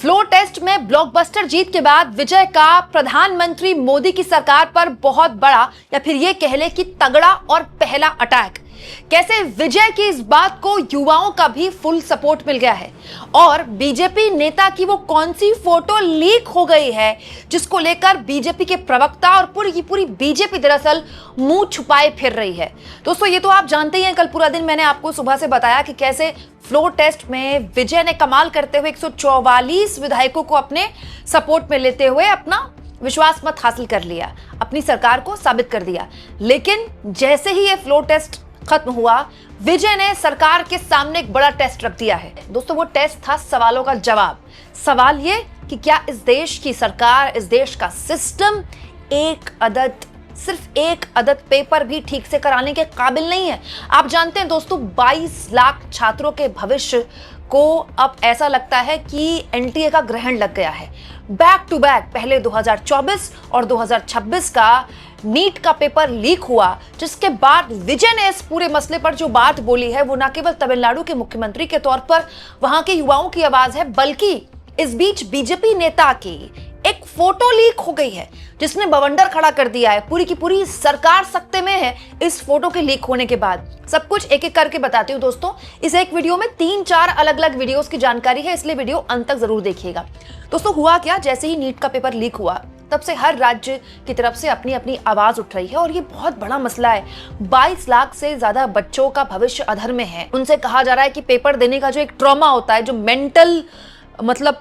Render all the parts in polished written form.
Floor test में blockbuster जीत के बाद विजय का प्रधानमंत्री मोदी की सरकार पर बहुत बड़ा या फिर ये कह ले कि तगड़ा और पहला अटैक। कैसे विजय की इस बात को युवाओं का भी फुल सपोर्ट मिल गया है और बीजेपी नेता की वो कौन सी फोटो लीक हो गई है जिसको लेकर बीजेपी के प्रवक्ता और पूरी की पूरी बीजेपी दरअसल मुंह छुपाए फिर रही है। दोस्तों ये तो आप जानते ही हैं, कल पूरा दिन मैंने आपको सुबह से बताया कि कैसे फ्लोर टेस्ट में विजय ने कमाल करते हुए 144 विधायकों को अपने सपोर्ट में लेते हुए अपना विश्वास मत हासिल कर लिया, अपनी सरकार को साबित कर दिया। लेकिन जैसे ही ये फ्लोर टेस्ट खत्म हुआ, विजय ने सरकार के सामने एक बड़ा टेस्ट रख दिया है। दोस्तों वो टेस्ट था सवालों का जवाब। सवाल ये कि क्या इस देश की सरकार, इस देश का सिस्टम सिर्फ एक अदद पेपर भी ठीक से कराने के काबिल नहीं है। आप जानते हैं दोस्तों, 22 लाख छात्रों के भविष्य को अब ऐसा लगता है कि एनटीए का ग्रहण लग गया है। बैक टू बैक पहले 2024 और 2026 का नीट का पेपर लीक हुआ, जिसके बाद विजय ने इस पूरे मसले पर जो बात बोली है वो न केवल तमिलनाडु के मुख्यमंत्री के तौर पर वहां के युवाओं की आवाज है, बल्कि इस बीच बीजेपी नेता की एक फोटो लीक हो गई है जिसने बवंडर खड़ा कर दिया है। पूरी की पूरी सरकार सकते में है इस फोटो के लीक होने के बाद। सब कुछ एक एक करके बताती हूँ दोस्तों। इस एक वीडियो में 3-4 अलग अलग वीडियोस की जानकारी है, इसलिए वीडियो अंत तक जरूर देखिएगा। दोस्तों हुआ क्या, जैसे ही नीट का पेपर लीक हुआ तब से हर राज्य की तरफ से अपनी अपनी आवाज उठ रही है और ये बहुत बड़ा मसला है। 22 लाख से ज्यादा बच्चों का भविष्य अधर में है। उनसे कहा जा रहा है कि पेपर देने का जो एक ट्रॉमा होता है, जो मेंटल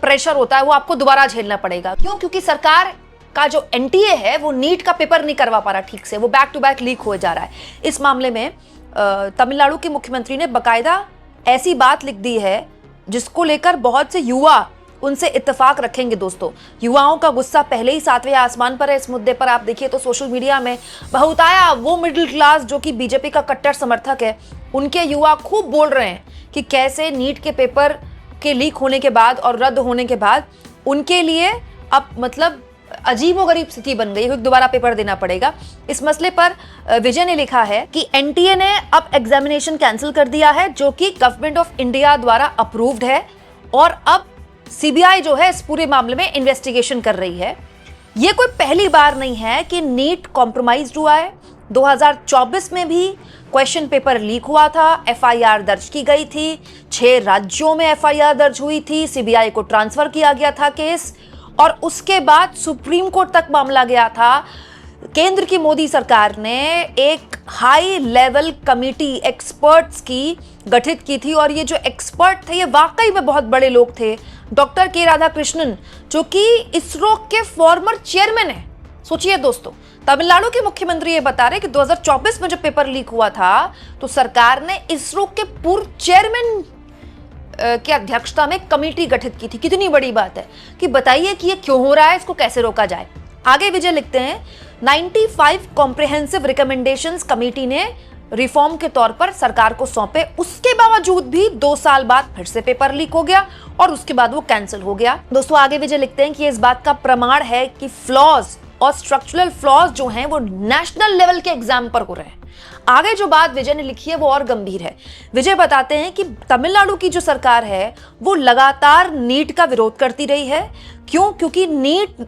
प्रेशर होता है, वो आपको दोबारा झेलना पड़ेगा। क्यों? क्योंकि सरकार का जो एनटीए है वो नीट का पेपर नहीं करवा पा रहा ठीक से, वो बैक टू बैक लीक हो जा रहा है। इस मामले में तमिलनाडु के मुख्यमंत्री ने बकायदा ऐसी बात लिख दी है जिसको लेकर बहुत से युवा उनसे इत्तेफाक रखेंगे। दोस्तों युवाओं का गुस्सा पहले ही 7वें आसमान पर है। इस मुद्दे पर आप देखिए तो सोशल मीडिया में बहुताया वो मिडिल क्लास जो कि बीजेपी का कट्टर समर्थक है, उनके युवा खूब बोल रहे हैं कि कैसे नीट के पेपर के लीक होने के बाद और रद्द होने के बाद उनके लिए अब अजीबोगरीब स्थिति बन गई, क्योंकि दोबारा पेपर देना पड़ेगा। इस मसले पर विजय ने लिखा है कि एनटीए ने अब एग्जामिनेशन कैंसिल कर दिया है जो कि गवर्नमेंट ऑफ इंडिया द्वारा अप्रूव्ड है और अब सीबीआई जो है इस पूरे मामले में इन्वेस्टिगेशन कर रही है। यह कोई पहली बार नहीं है कि नीट कॉम्प्रोमाइज्ड हुआ है। 2024 में भी क्वेश्चन पेपर लीक हुआ था, एफआईआर दर्ज की गई थी, 6 राज्यों में एफआईआर दर्ज हुई थी, सीबीआई को ट्रांसफर किया गया था केस और उसके बाद सुप्रीम कोर्ट तक मामला गया था। केंद्र की मोदी सरकार ने एक हाई लेवल कमेटी एक्सपर्ट्स की गठित की थी और ये जो एक्सपर्ट थे ये वाकई में बहुत बड़े लोग थे। डॉक्टर के राधाकृष्णन जो कि इसरो के फॉर्मर चेयरमैन है। सोचिए दोस्तों, तमिलनाडु के मुख्यमंत्री ये बता रहे कि 2024 में जब पेपर लीक हुआ था तो सरकार ने इसरो के पूर्व चेयरमैन की अध्यक्षता में कमेटी गठित की थी। कितनी बड़ी बात है कि बताइए कि ये क्यों हो रहा है, इसको कैसे रोका जाए। आगे विजय लिखते हैं 95 कॉम्प्रिहेंसिव रिकमेंडेशंस कमेटी ने रिफॉर्म के तौर पर सरकार को सौंपे, उसके बावजूद भी 2 साल बाद फिर से पेपर लीक हो गया और उसके बाद वो कैंसिल हो गया। दोस्तों आगे विजय लिखते हैं कि इस बात का प्रमाण है कि फ्लॉज और स्ट्रक्चरल फ्लॉज जो हैं वो नेशनल लेवल के एग्जाम पर हो रहे हैं। आगे जो बात विजय ने लिखी है वो और गंभीर है। विजय बताते हैं कि तमिलनाडु की जो सरकार है वो लगातार नीट का विरोध करती रही है। क्यों? क्योंकि नीट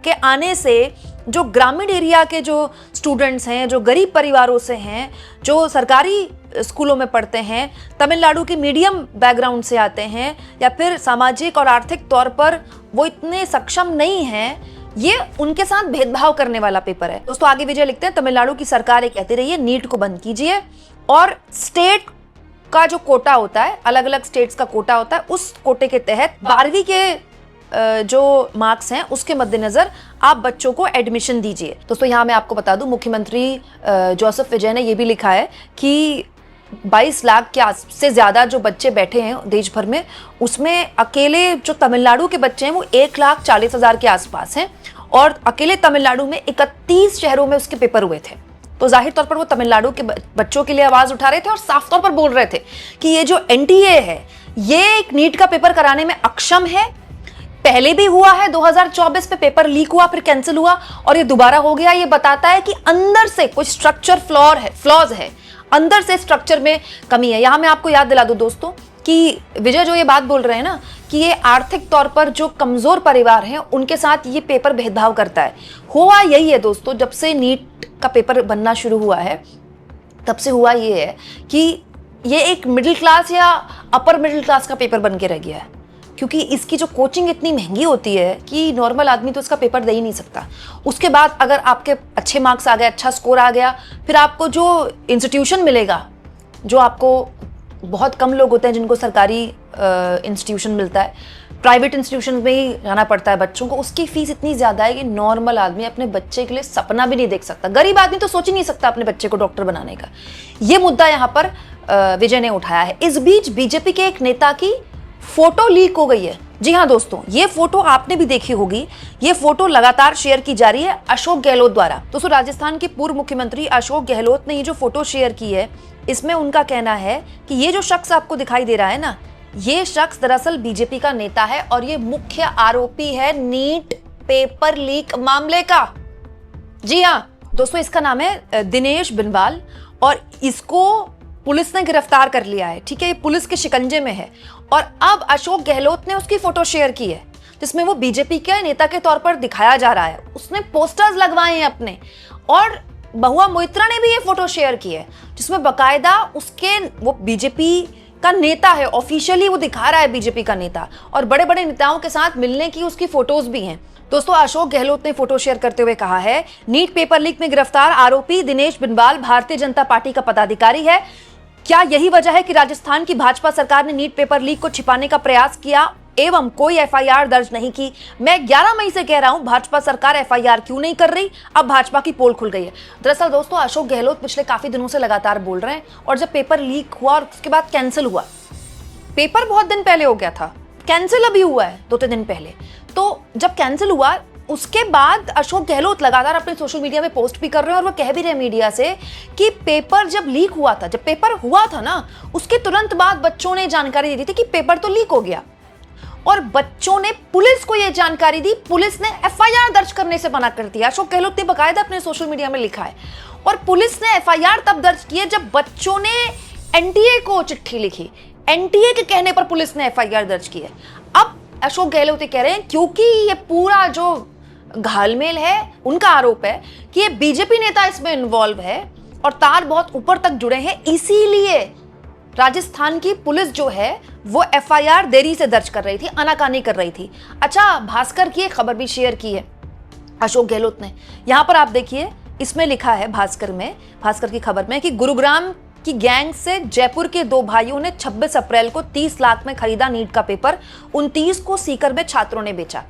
के आने से जो ग्रामीण एरिया के जो स्टूडेंट्स हैं, जो गरीब परिवारों से हैं, जो सरकारी स्कूलों में पढ़ते हैं, तमिलनाडु के मीडियम बैकग्राउंड से आते हैं या फिर सामाजिक और आर्थिक तौर पर वो इतने सक्षम नहीं हैं, ये उनके साथ भेदभाव करने वाला पेपर है। दोस्तों आगे विजय लिखते हैं तमिलनाडु की सरकार ये कहती रही है नीट को बंद कीजिए और स्टेट का जो कोटा होता है, अलग अलग स्टेट्स का कोटा होता है, उस कोटे के तहत 12वीं के जो मार्क्स हैं उसके मद्देनजर आप बच्चों को एडमिशन दीजिए। दोस्तों यहाँ मैं आपको बता दूं, मुख्यमंत्री जोसेफ विजय ने यह भी लिखा है कि 22 लाख के से ज्यादा जो बच्चे बैठे हैं देश भर में, उसमें अकेले जो तमिलनाडु के बच्चे हैं वो 1,40,000 के आसपास हैं और अकेले तमिलनाडु में 31 शहरों में उसके पेपर हुए थे। तो जाहिर तौर पर वो तमिलनाडु के बच्चों के लिए आवाज उठा रहे थे और साफ तौर पर बोल रहे थे कि ये जो एनटीए है ये एक नीट का पेपर कराने में अक्षम है। पहले भी हुआ है, 2024 में पेपर लीक हुआ फिर कैंसिल हुआ और ये दोबारा हो गया। ये बताता है कि अंदर से कुछ स्ट्रक्चर फ्लॉज है, अंदर से स्ट्रक्चर में कमी है। यहां मैं आपको याद दिला दूं दोस्तों, कि विजय जो ये बात बोल रहे हैं ना कि ये आर्थिक तौर पर जो कमजोर परिवार हैं उनके साथ ये पेपर भेदभाव करता है। हुआ यही है दोस्तों, जब से नीट का पेपर बनना शुरू हुआ है तब से हुआ ये है कि ये एक मिडिल क्लास या अपर मिडिल क्लास का पेपर बन के रह गया है, क्योंकि इसकी जो कोचिंग इतनी महंगी होती है कि नॉर्मल आदमी तो इसका पेपर दे ही नहीं सकता। उसके बाद अगर आपके अच्छे मार्क्स आ गए, अच्छा स्कोर आ गया, फिर आपको जो इंस्टीट्यूशन मिलेगा, जो आपको बहुत कम लोग होते हैं जिनको सरकारी इंस्टीट्यूशन मिलता है, प्राइवेट इंस्टीट्यूशन में ही जाना पड़ता है बच्चों को, उसकी फीस इतनी ज़्यादा है कि नॉर्मल आदमी अपने बच्चे के लिए सपना भी नहीं देख सकता। गरीब आदमी तो सोच ही नहीं सकता अपने बच्चे को डॉक्टर बनाने का। ये मुद्दा यहाँ पर विजय ने उठाया है। इस बीच बीजेपी के एक नेता की फोटो लीक हो गई है। जी हाँ दोस्तों, ये फोटो आपने भी देखी होगी। ये फोटो लगातार शेयर की जा रही है अशोक गहलोत द्वारा। दोस्तों, राजस्थान के पूर्व मुख्यमंत्री अशोक गहलोत ने ये जो फोटो शेयर की है, इसमें उनका कहना है कि ये जो शख्स आपको दिखाई दे रहा है ना, ये शख्स दरअसल बीजेपी का नेता है और ये मुख्य आरोपी है नीट पेपर लीक मामले का। जी हाँ दोस्तों, इसका नाम है दिनेश बिनवाल और इसको पुलिस ने गिरफ्तार कर लिया है। ठीक है, ये पुलिस के शिकंजे में है और अब अशोक गहलोत ने उसकी फोटो शेयर की है जिसमें वो बीजेपी के नेता के तौर पर दिखाया जा रहा है। उसने पोस्टर्स लगवाए हैं अपने, और बहुआ मोइत्रा ने भी ये फोटो शेयर की है जिसमें बकायदा उसके वो बीजेपी का नेता है, ऑफिशियली वो दिखा रहा है बीजेपी का नेता, और बड़े बड़े नेताओं के साथ मिलने की उसकी फोटोज भी हैं। दोस्तों, अशोक गहलोत ने फोटो शेयर करते हुए कहा है, नीट पेपर लीक में गिरफ्तार आरोपी दिनेश बिनवाल भारतीय जनता पार्टी का पदाधिकारी है। क्या यही वजह है कि राजस्थान की भाजपा सरकार ने नीट पेपर लीक को छिपाने का प्रयास किया एवं कोई एफआईआर दर्ज नहीं की? मैं 11 मई से कह रहा हूं, भाजपा सरकार एफआईआर क्यों नहीं कर रही? अब भाजपा की पोल खुल गई है। दरअसल दोस्तों, अशोक गहलोत पिछले काफी दिनों से लगातार बोल रहे हैं, और जब पेपर लीक हुआ और उसके बाद कैंसिल हुआ, पेपर बहुत दिन पहले हो गया था, कैंसिल अभी हुआ है 2-3 दिन पहले, तो जब कैंसिल हुआ उसके बाद अशोक गहलोत लगातार अपने सोशल मीडिया में पोस्ट भी कर रहे हैं और वो कह भी रहे हैं मीडिया से कि पेपर जब लीक हुआ था, जब पेपर हुआ था ना, उसके तुरंत बाद बच्चों ने जानकारी दी थी कि पेपर तो लीक हो गया, और बच्चों ने पुलिस को यह जानकारी दी। पुलिस ने एफआईआर दर्ज करने से मना कर दिया। अशोक गहलोत ने बकायदा अपने सोशल मीडिया में लिखा है, और पुलिस ने एफआईआर तब दर्ज की है जब बच्चों ने एनटीए को चिट्ठी लिखी। एनटीए के कहने पर पुलिस ने एफआईआर दर्ज की है। अब अशोक गहलोत कह रहे हैं क्योंकि ये पूरा जो घालमेल है, उनका आरोप है कि ये बीजेपी नेता इसमें इन्वॉल्व है और तार बहुत ऊपर तक जुड़े हैं, इसीलिए राजस्थान की पुलिस जो है वो एफआईआर देरी से दर्ज कर रही थी, आनाकानी कर रही थी। अच्छा, भास्कर की एक खबर भी शेयर की है अशोक गहलोत ने। यहां पर आप देखिए, इसमें लिखा है भास्कर की खबर में कि गुरुग्राम की गैंग से जयपुर के 2 भाइयों ने 26 अप्रैल को 30 लाख में खरीदा नीट का पेपर, 29 को सीकर में छात्रों ने बेचा।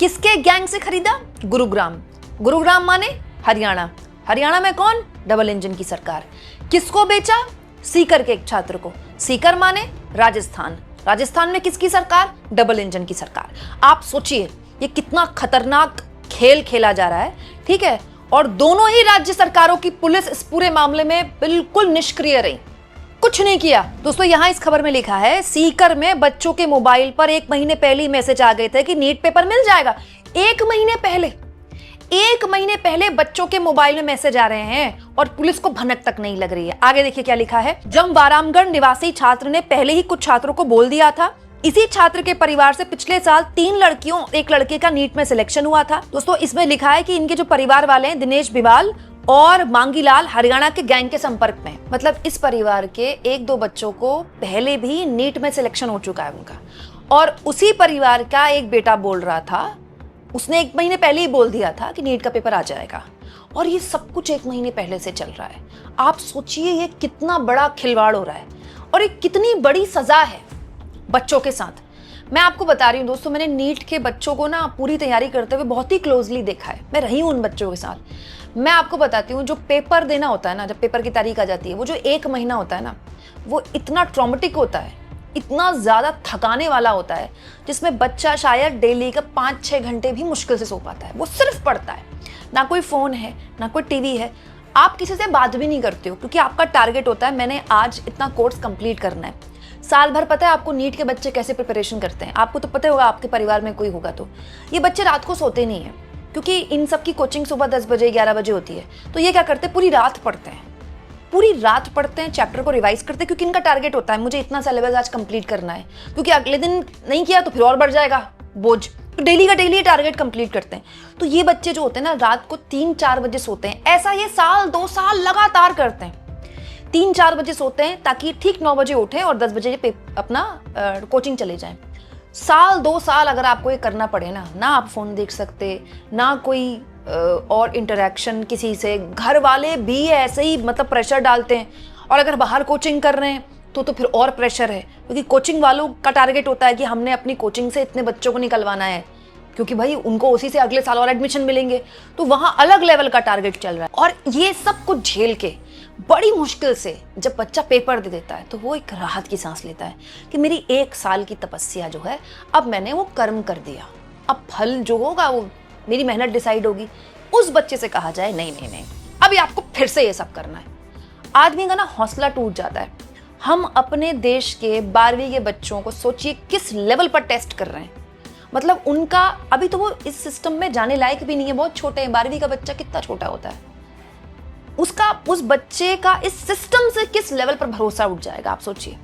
किसके गैंग से खरीदा? गुरुग्राम माने हरियाणा। हरियाणा में कौन? डबल इंजन की सरकार। किसको बेचा? सीकर के एक छात्र को। सीकर माने राजस्थान में किसकी सरकार? डबल इंजन की सरकार। आप सोचिए ये कितना खतरनाक खेल खेला जा रहा है। ठीक है, और दोनों ही राज्य सरकारों की पुलिस इस पूरे मामले में बिल्कुल निष्क्रिय रही, कुछ नहीं किया। दोस्तों, यहां इस खबर में लिखा है, सीकर में बच्चों के मोबाइल पर 1 महीने पहले ही मैसेज आ गए थे कि नीट पेपर मिल जाएगा। 1 महीने पहले बच्चों के मोबाइल में मैसेज आ रहे हैं और पुलिस को भनक तक नहीं लग रही है। आगे देखिए क्या लिखा है, जमवारामगढ़ निवासी छात्र ने पहले ही कुछ छात्रों को बोल दिया था। इसी छात्र के परिवार से पिछले साल 3 लड़कियों 1 लड़के का नीट में सिलेक्शन हुआ था। दोस्तों, इसमें लिखा है कि इनके जो परिवार वाले हैं, दिनेश बिवाल और मांगीलाल, हरियाणा के गैंग के संपर्क में। मतलब इस परिवार के 1-2 बच्चों को पहले भी नीट में सिलेक्शन हो चुका है उनका, और उसी परिवार का एक बेटा बोल रहा था, उसने 1 महीने पहले ही बोल दिया था कि नीट का पेपर आ जाएगा, और ये सब कुछ 1 महीने पहले से चल रहा है। आप सोचिए ये कितना बड़ा खिलवाड़ हो रहा है और ये कितनी बड़ी सजा है बच्चों के साथ। मैं आपको बता रही हूँ दोस्तों, मैंने नीट के बच्चों को ना पूरी तैयारी करते हुए बहुत ही क्लोजली देखा है। मैं रही हूँ उन बच्चों के साथ। मैं आपको बताती हूँ, जो पेपर देना होता है ना, जब पेपर की तारीख आ जाती है, वो जो 1 महीना होता है ना, वो इतना ट्रॉमेटिक होता है, इतना ज़्यादा थकाने वाला होता है, जिसमें बच्चा शायद डेली का 5-6 घंटे भी मुश्किल से सो पाता है। वो सिर्फ पढ़ता है, ना कोई फ़ोन है, ना कोई टीवी है। आप किसी से बात भी नहीं करते हो क्योंकि आपका टारगेट होता है मैंने आज इतना कोर्स कंप्लीट करना है। साल भर पता है आपको नीट के बच्चे कैसे प्रिपरेशन करते हैं, आपको तो पता होगा, आपके परिवार में कोई होगा तो। ये बच्चे रात को सोते नहीं हैं क्योंकि इन सब की कोचिंग सुबह 10 बजे 11 बजे होती है, तो ये क्या करते हैं, पूरी रात पढ़ते हैं। पूरी रात पढ़ते हैं, चैप्टर को रिवाइज करते हैं, क्योंकि इनका टारगेट होता है मुझे इतना सिलेबस आज कंप्लीट करना है, क्योंकि अगले दिन नहीं किया तो फिर और बढ़ जाएगा बोझ, तो डेली का डेली टारगेट कंप्लीट करते हैं। तो ये बच्चे जो होते हैं ना, रात को 3-4 बजे सोते हैं। ऐसा ये 1-2 साल लगातार करते हैं, 3-4 बजे सोते हैं ताकि ठीक 9 बजे उठें और 10 बजे अपना कोचिंग चले जाएं। 1-2 साल अगर आपको ये करना पड़े ना आप फोन देख सकते, ना कोई और इंटरेक्शन किसी से, घर वाले भी ऐसे ही मतलब प्रेशर डालते हैं, और अगर बाहर कोचिंग कर रहे हैं तो फिर और प्रेशर है, क्योंकि कोचिंग वालों का टारगेट होता है कि हमने अपनी कोचिंग से इतने बच्चों को निकलवाना है, क्योंकि भाई उनको उसी से अगले साल और एडमिशन मिलेंगे, तो वहाँ अलग लेवल का टारगेट चल रहा है। और ये सब कुछ झेल के बड़ी मुश्किल से जब बच्चा पेपर दे देता है तो वो एक राहत की सांस लेता है कि मेरी 1 साल की तपस्या जो है अब मैंने वो कर्म कर दिया, अब फल जो होगा वो मेरी मेहनत डिसाइड होगी। उस बच्चे से कहा जाए नहीं, अभी आपको फिर से ये सब करना है, आदमी का ना हौसला टूट जाता है। हम अपने देश के 12वीं के बच्चों को सोचिए किस लेवल पर टेस्ट कर रहे हैं, मतलब उनका अभी तो वो इस सिस्टम में जाने लायक भी नहीं है, बहुत छोटे हैं। 12वीं का बच्चा कितना छोटा होता है, उस बच्चे का इस सिस्टम से किस लेवल पर भरोसा उठ जाएगा, आप सोचिए।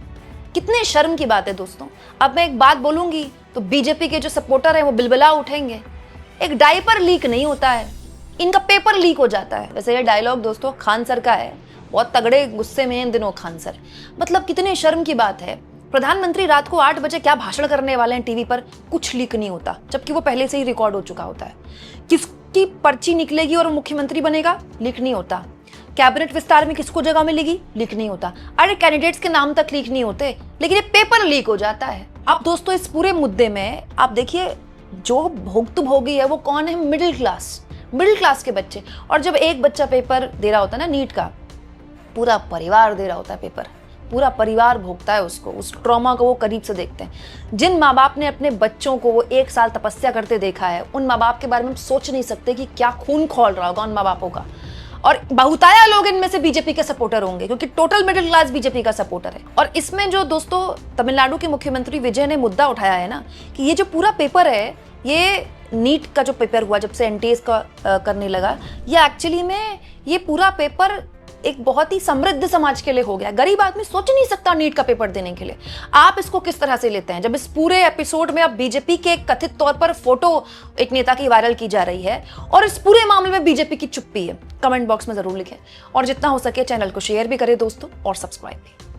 कितने शर्म की बात है दोस्तों। अब मैं एक बात बोलूंगी तो बीजेपी के जो सपोर्टर हैं वो बिलबिला उठेंगे। एक डायपर लीक नहीं होता है, इनका पेपर लीक हो जाता है। वैसे ये डायलॉग दोस्तों खान सर का है, बहुत तगड़े गुस्से में इन दिनों खान सर। मतलब कितने शर्म की बात है, प्रधानमंत्री रात को 8 बजे क्या भाषण करने वाले हैं टीवी पर, कुछ लीक नहीं होता, जबकि वो पहले से ही रिकॉर्ड हो चुका होता है। किसकी पर्ची निकलेगी और मुख्यमंत्री बनेगा, लीक नहीं होता। कैबिनेट विस्तार में किसको जगह मिलेगी, लीक नहीं होता। अरे कैंडिडेट्स के नाम तक लीक नहीं होते, लेकिन ये पेपर लीक हो जाता है। अब दोस्तों इस पूरे मुद्दे में आप देखिए जो भोगी है वो कौन है, मिडिल क्लास के बच्चे। और जब एक बच्चा पेपर दे रहा होता है ना नीट का, पूरा परिवार दे रहा होता है पेपर, पूरा परिवार भोगता है उसको, उस ट्रॉमा को वो करीब से देखते हैं। जिन माँ बाप ने अपने बच्चों को वो 1 साल तपस्या करते देखा है, उन माँ बाप के बारे में हम सोच नहीं सकते कि क्या खून खौल रहा होगा उन माँ बापों का। और बहुताया लोग इनमें से बीजेपी के सपोर्टर होंगे, क्योंकि टोटल मिडिल क्लास बीजेपी का सपोर्टर है। और इसमें जो दोस्तों तमिलनाडु के मुख्यमंत्री विजय ने मुद्दा उठाया है ना, कि ये जो पूरा पेपर है, ये नीट का जो पेपर हुआ जब से एनटीएस का करने लगा, ये एक्चुअली में ये पूरा पेपर एक बहुत ही समृद्ध समाज के लिए हो गया। गरीब आदमी सोच नहीं सकता नीट का पेपर देने के लिए। आप इसको किस तरह से लेते हैं, जब इस पूरे एपिसोड में अब बीजेपी के कथित तौर पर फोटो एक नेता की वायरल की जा रही है और इस पूरे मामले में बीजेपी की चुप्पी है? कमेंट बॉक्स में जरूर लिखें और जितना हो सके चैनल को शेयर भी करें दोस्तों और सब्सक्राइब भी।